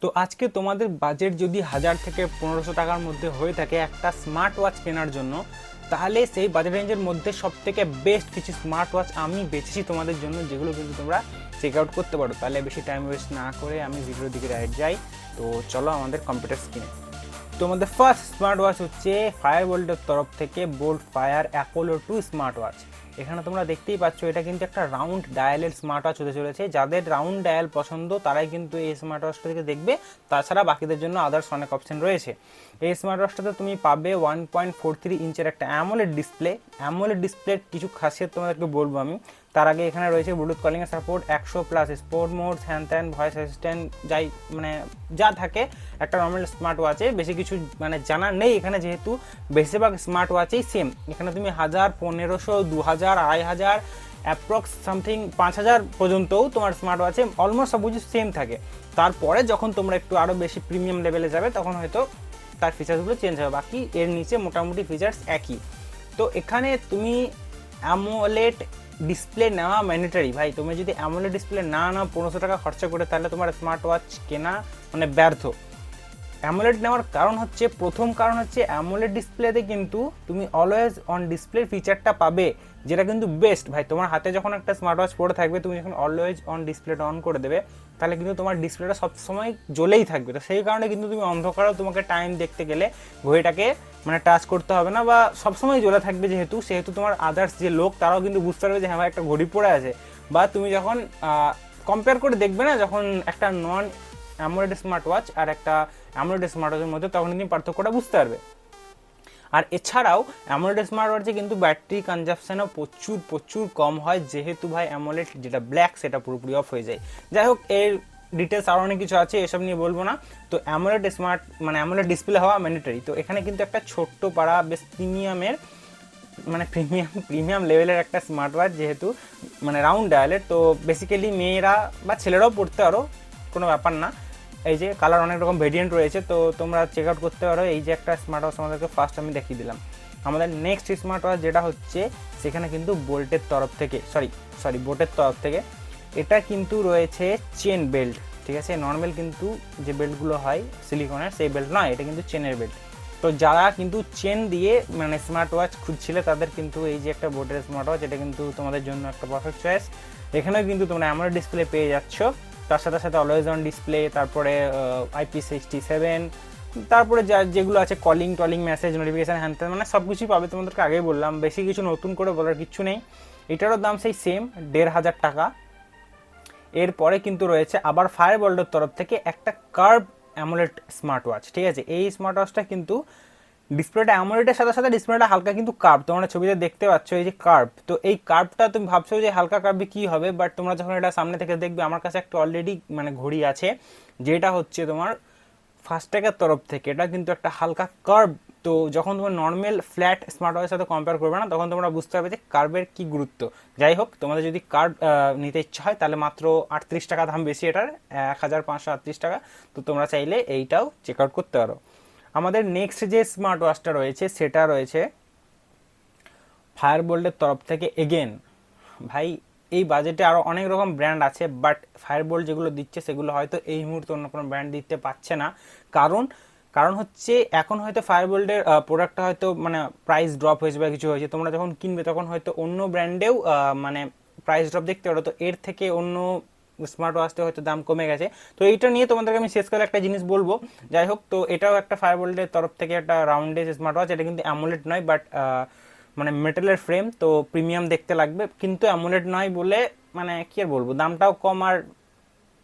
তো আজকে তোমাদের বাজেট যদি 1000 থেকে 1500 টাকার মধ্যে হয়ে থাকে একটা স্মার্ট ওয়াচ কেনার জন্য, তাহলে সেই বাজেট রেঞ্জের মধ্যে সবথেকে বেস্ট কিছু স্মার্ট ওয়াচ আমি বেছেছি তোমাদের জন্য, যেগুলো কিন্তু তোমরা চেক আউট করতে পারো। তাহলে বেশি টাইম ওয়েস্ট না করে আমি ভিডিওর দিকে ডাইরেক্ট যাই। তো চলো আমাদের কম্পিউটার স্ক্রিনে। তো আমাদের ফার্স্ট স্মার্ট ওয়াচ হচ্ছে ফায়ারবোল্টের তরফ থেকে bolt fire Apollo 2 smart watch. এখানে তোমরা দেখতেই পাচ্ছ এটা কিন্তু একটা রাউন্ড ডায়ালের স্মার্ট ওয়াচ হতে চলেছে। যাদের রাউন্ড ডায়াল পছন্দ তারাই কিন্তু এই স্মার্ট ওয়াচটা থেকে দেখবে, তাছাড়া বাকিদের জন্য আদার্স অনেক অপশন রয়েছে। এই স্মার্ট ওয়াচটাতে তুমি পাবে 1.43 ইঞ্চের একটা অ্যামোলেড ডিসপ্লে। অ্যামোলেড ডিসপ্লের কিছু খাসিয়ত তোমাদেরকে বলবো আমি। তার আগে এখানে রয়েছে ব্লুটুথ কলিংয়ের সাপোর্ট, 100+ স্পোর্ট মোড, হ্যান ত্যান, ভয়েস অ্যাসিস্ট্যান্ট, যাই মানে যা থাকে একটা নর্মাল স্মার্ট ওয়াচে। বেশি কিছু মানে জানার নেই এখানে, যেহেতু বেশিরভাগ স্মার্ট ওয়াচেই সেম। এখানে তুমি 1000, 1500, 2000, 2500, অ্যাপ্রক্স সামথিং 5000 পর্যন্তও তোমার স্মার্ট ওয়াচে অলমোস্ট সব কিছু সেম থাকে। তারপরে যখন তোমরা একটু আরও বেশি প্রিমিয়াম লেভেলে যাবে তখন হয়তো তার ফিচার্সগুলো চেঞ্জ হবে, বাকি এর নিচে মোটামুটি ফিচার্স একই। তো এখানে তুমি অ্যামোলেড ডিসপ্লে নেওয়া ম্যান্ডেটারি। ভাই তুমি যদি অ্যামোলেড ডিসপ্লে না নাও 1500 টাকা খরচা করে, তাহলে তোমার স্মার্ট ওয়াচ কেনা মানে ব্যর্থ। অ্যামোলেড নেওয়ার কারণ হচ্ছে, প্রথম কারণ হচ্ছে অ্যামোলেড ডিসপ্লেতে কিন্তু তুমি অলওয়েজ অন ডিসপ্লে ফিচারটা পাবে, যেটা কিন্তু বেস্ট। ভাই তোমার হাতে যখন একটা স্মার্ট ওয়াচ পড়ে থাকবে, তুমি যখন অলওয়েজ অন ডিসপ্লেটা অন করে দেবে, তাহলে কিন্তু তোমার ডিসপ্লেটা সবসময় জ্বলেই থাকবে। তো সেই কারণে কিন্তু তুমি অন্ধকারেও তোমাকে টাইম দেখতে গেলে ঘড়িটাকে মানে টাচ করতে হবে না, বা সবসময় জ্বলে থাকবে। সেহেতু তোমার আদার্স যে লোক তারাও কিন্তু বুঝতে পারবে যে হ্যাঁ ভাই একটা ঘড়ি পড়ে আছে। বা তুমি যখন কম্পেয়ার করে দেখবে না, যখন একটা নন অ্যামোলেড স্মার্ট ওয়াচ আর একটা অ্যামোলেড স্মার্ট ওয়াচের মধ্যে, তখন তুমি পার্থক্যটা বুঝতে পারবে। আর এছাড়াও অ্যামোলেড স্মার্ট ওয়াচে কিন্তু ব্যাটারি কনজাপশনও প্রচুর প্রচুর কম হয়, যেহেতু ভাই অ্যামোলেড যেটা ব্ল্যাক সেটা পুরোপুরি অফ হয়ে যায়। যাই হোক, এর ডিটেলস আরও অনেক কিছু আছে, এসব নিয়ে বলবো না। তো অ্যামোলেড স্মার্ট মানে অ্যামোলেড ডিসপ্লে হওয়া ম্যান্ডেটরি। তো এখানে কিন্তু একটা ছোট্ট পাড়া বেশ প্রিমিয়ামের মানে প্রিমিয়াম লেভেলের একটা স্মার্ট ওয়াচ, যেহেতু মানে রাউন্ড ডায়ালের। তো বেসিক্যালি মেয়েরা বা ছেলেরাও পড়তে পারো, কোনো ব্যাপার না। এই যে কালার অনেক রকম ভেরিয়েন্ট রয়েছে, তো তোমরা চেক আউট করতে পারো। এই যে একটা স্মার্ট ওয়াচ আমাদেরকে ফার্স্ট আমি দেখিয়ে দিলাম। আমাদের নেক্সট স্মার্ট ওয়াচ যেটা হচ্ছে, সেখানে কিন্তু বোল্টের তরফ থেকে বোটের তরফ থেকে এটা কিন্তু রয়েছে চেন বেল্ট। ঠিক আছে, নর্মাল কিন্তু যে বেল্টগুলো হয় সিলিকনের, সেই বেল্ট নয়, এটা কিন্তু চেনের বেল্ট। তো যারা কিন্তু চেন দিয়ে মানে স্মার্ট ওয়াচ খুঁজছিলে, তাদের কিন্তু এই যে একটা বোটের স্মার্ট ওয়াচ, এটা কিন্তু তোমাদের জন্য একটা পারফেক্ট চয়েস। এখানেও কিন্তু তোমরা অ্যামোলেড ডিসপ্লে পেয়ে যাচ্ছ, তার সাথে সাথে অলওয়েজ অন ডিসপ্লে, তারপরে IP67, তারপরে যেগুলো আছে কলিং টলিং, মেসেজ, নোটিফিকেশান, হ্যান ত্যান, মানে সব কিছুই পাবে। তোমাদেরকে আগেই বললাম, বেশি কিছু নতুন করে বলার কিছু নেই। এটারও দাম সেই সেম 1500 টাকা। এরপরে কিন্তু রয়েছে আবার ফায়ারবোল্টের তরফ থেকে একটা কার্ভ অ্যামোলেড স্মার্ট ওয়াচ। ঠিক আছে, এই স্মার্ট ওয়াচটা কিন্তু ডিসপ্লেটা অ্যামোলেডের সাথে সাথে ডিসপ্লেটা হালকা কিন্তু কার্ভ, তোমরা ছবিতে দেখতে পাচ্ছ এই যে কার্ভ। তো এই কার্ভটা তুমি ভাবছো যে হালকা কার্ভে কি হবে, বাট তোমরা যখন এটা সামনে থেকে দেখবে, আমার কাছে একটা অলরেডি মানে ঘড়ি আছে, যেটা হচ্ছে তোমার ফাস্ট্যাগের তরফ থেকে। এটা কিন্তু একটা হালকা কার্ভ। তো যখন তোমার নর্মাল ফ্ল্যাট স্মার্ট ওয়াচের সাথে কম্পেয়ার করবে না, তখন তোমরা বুঝতে পারবে যে কার্ভের কি গুরুত্ব। যাই হোক, তোমাদের যদি কার্ভ নিতে ইচ্ছা হয়, তাহলে মাত্র 38 টাকা দাম বেশি এটার, 1538 টাকা। তো তোমরা চাইলে এইটাও চেক আউট করতে পারো। আমাদের নেক্সট যে স্মার্ট ওয়াচটা রয়েছে, সেটা রয়েছে ফায়ারবোল্টের তরফ থেকে এগেন। ভাই এই বাজেটে আরও অনেক রকম ব্র্যান্ড আছে, বাট ফায়ারবোল্ট যেগুলো দিচ্ছে সেগুলো হয়তো এই মুহূর্তে অন্য কোনো ব্র্যান্ড দিতে পারছে না। কারণ কারণ হচ্ছে এখন হয়তো ফায়ারবোল্টের প্রোডাক্টটা হয়তো মানে প্রাইস ড্রপ হয়েছে বা কিছু হয়েছে, তোমরা যখন কিনবে তখন হয়তো অন্য ব্র্যান্ডেও মানে প্রাইস ড্রপ দেখতে পারো। তো এর থেকে অন্য স্মার্ট ওয়াচতে হয়তো দাম কমে গেছে। তো এইটা নিয়ে তোমাদেরকে আমি শেষ করে একটা জিনিস বলবো। যাই হোক, তো এটাও একটা ফায়ারবোল্টের তরফ থেকে একটা রাউন্ডেজ স্মার্ট ওয়াচ। এটা কিন্তু অ্যামোলেড নয়, বাট মানে মেটালের ফ্রেম, তো প্রিমিয়াম দেখতে লাগবে, কিন্তু অ্যামোলেড নয় বলে মানে কি আর বলবো, দামটাও কম আর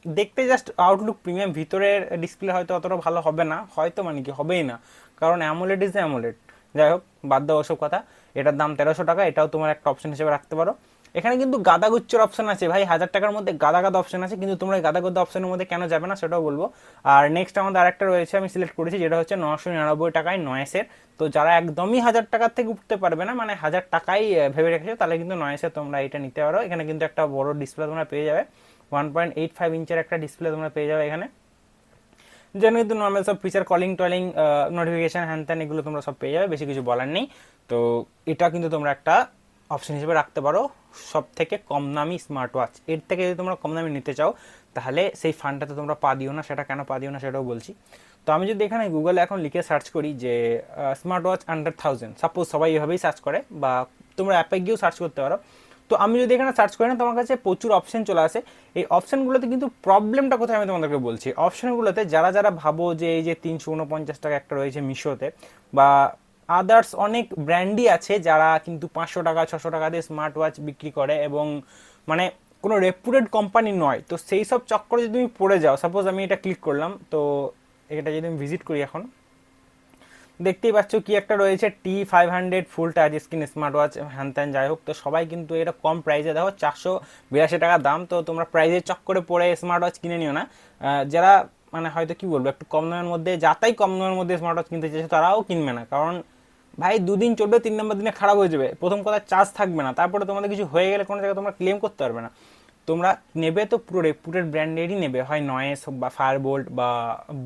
দেখতে জাস্ট আউটলুক প্রিমিয়াম। ভিতরের ডিসপ্লে হয়তো অতটা ভালো হবে না, হয়তো মানে কি হবেই না, কারণ অ্যামোলেড ইজ অ্যামোলেড। যাই হোক, বাদ দাও ওসব কথা। এটার দাম 1300 টাকা, এটাও তোমার একটা অপশন হিসেবে রাখতে পারো। এখানে কিন্তু গাদাগুচ্ছের অপশন আছে ভাই, 1000 টাকার মধ্যে গাদা গাদা অপশন আছে, কিন্তু তোমরা এই গাদা গাদা অপশনের মধ্যে কেন যাবে না সেটাও বলবো। আর নেক্সট আমাদের আরেকটা রয়েছে, আমি সিলেক্ট করেছি, যেটা হচ্ছে 999 টাকায় নয়েসের। তো যারা একদমই 1000 টাকার থেকে উঠতে পারবে না, মানে 1000 টাকাই ভেবে রেখেছো, তাহলে কিন্তু নয়েসের তোমরা এটা নিতে পারো। এখানে কিন্তু একটা বড় ডিসপ্লে তোমরা পেয়ে যাবে, 1.85 ইঞ্চের একটা ডিসপ্লে তোমরা পেয়ে যাবে এখানে, যেন কিন্তু নর্মাল সব ফিচার, কলিং টলিং, নোটিফিকেশান, হ্যান ত্যান, এগুলো তোমরা সব পেয়ে যাবে, বেশি কিছু বলার নেই। তো এটা কিন্তু তোমরা একটা অপশন হিসেবে রাখতে পারো। সব থেকে কম দামি স্মার্ট ওয়াচ, এর থেকে যদি তোমরা কম দামি নিতে চাও, তাহলে সেই ফান্ডটাতে তোমরা পা দিও না। সেটা কেন পা দিও না সেটাও বলছি। তো আমি যদি এখানে গুগলে এখন লিখে সার্চ করি যে স্মার্ট ওয়াচ আন্ডার 1000, সাপোজ সবাই এভাবেই সার্চ করে, বা তোমরা অ্যাপে গিয়েও সার্চ করতে পারো। তো আমি যদি এখানে সার্চ করি না, তোমার কাছে প্রচুর অপশন চলে আসে। এই অপশনগুলোতে কিন্তু প্রবলেমটা কোথায় আমি তোমাদেরকে বলছি। অপশনগুলোতে যারা যারা ভাবো যে এই যে 349 টাকা একটা রয়েছে মিশোতে, বা আদার্স অনেক ব্র্যান্ডই আছে যারা কিন্তু 500 টাকা 600 টাকা দিয়ে স্মার্ট ওয়াচ বিক্রি করে, এবং মানে কোনো রেপুটেড কোম্পানি নয়। তো সেই সব চক্করে যদি তুমি পড়ে যাও, সাপোজ আমি এটা ক্লিক করলাম, তো এটা যদি আমি ভিজিট করি, এখন দেখতেই পাচ্ছ কি একটা রয়েছে T500 ফুল টাচ স্ক্রিন স্মার্ট ওয়াচ, হ্যান ত্যান যাই হোক। তো সবাই কিন্তু এটা কম প্রাইসে, দেখো 482 টাকা দাম। তো তোমরা প্রাইসের চক্করে পড়ে স্মার্ট ওয়াচ কিনে নিও না। যারা মানে হয়তো কি বলবো, একটু কম দামের মধ্যে, যাতাই কম দামের মধ্যে স্মার্ট ওয়াচ কিনতে চাইছে তারাও কিনবে না। কারণ ভাই 2 দিন চলবে, 3 নম্বর দিনে খারাপ হয়ে যাবে। প্রথম কথা চার্জ থাকবে না, তারপরে তোমাদের কিছু হয়ে গেলে কোনো জায়গায় তোমরা ক্লেম করতে পারবে না। তোমরা নেবে তো পুরো রেপুটেড ব্র্যান্ডেরই নেবে, হয় নয়েস হোক বা ফায়ারবোল্ট বা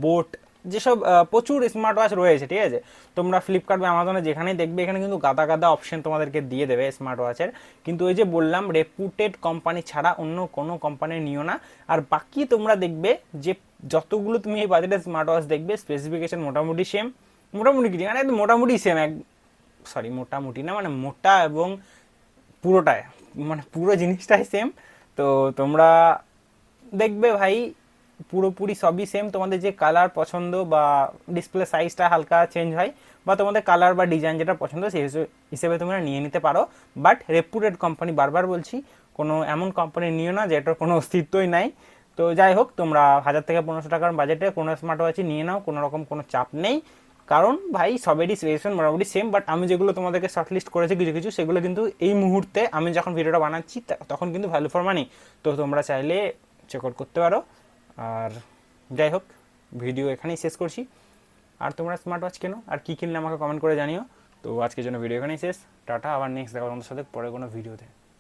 বোট, যেসব প্রচুর স্মার্ট ওয়াচ রয়েছে, ঠিক আছে। তোমরা ফ্লিপকার্ট বা অ্যামাজনে যেখানেই দেখবে, এখানে কিন্তু গাদা গাদা অপশন তোমাদেরকে দিয়ে দেবে স্মার্ট ওয়াচের। কিন্তু ওই যে বললাম, রেপুটেড কোম্পানি ছাড়া অন্য কোনো কোম্পানি নিও না। আর বাকি তোমরা দেখবে যে যতগুলো তুমি এই বাজেটের স্মার্ট ওয়াচ দেখবে, স্পেসিফিকেশন মোটামুটি সেম, মোটামুটি কি মানে মোটামুটি সেম, সরি মোটামুটি না, মানে মোটা এবং পুরোটাই, মানে পুরো জিনিসটাই সেম। তো তোমরা দেখবে ভাই পুরোপুরি সবই সেম। তোমাদের যে কালার পছন্দ বা ডিসপ্লে সাইজটা হালকা চেঞ্জ হয়, বা তোমাদের কালার বা ডিজাইন যেটা পছন্দ সেই হিসেবে তোমরা নিয়ে নিতে পারো। বাট রেপুটেড কোম্পানি, বারবার বলছি, কোনো এমন কোম্পানি নিও না যেটার কোনো অস্তিত্বই নাই। তো যাই হোক, তোমরা 1000 থেকে 1500 টাকার বাজেটে কোনো স্মার্ট ওয়াচই নিয়ে নাও, কোনো রকম কোনো চাপ নেই। কারণ ভাই সবেরই স্পেসিফিকেশন মোটামুটি সেম। বাট আমি যেগুলো তোমাদেরকে শর্টলিস্ট করেছি কিছু কিছু, সেগুলো কিন্তু এই মুহূর্তে আমি যখন ভিডিওটা বানাচ্ছি তখন কিন্তু ভ্যালু ফর মানি। তো তোমরা চাইলে চেক আউট করতে পারো। আর যাই হোক, ভিডিও এখানেই শেষ করছি। আর তোমরা স্মার্ট ওয়াচ কেনো, আর কী কিনলে আমাকে কমেন্ট করে জানিও। তো আজকের জন্য ভিডিও এখানেই শেষ। টাটা, আবার নেক্সট দেখা তোমাদের সাথে পরে কোনো ভিডিওতে।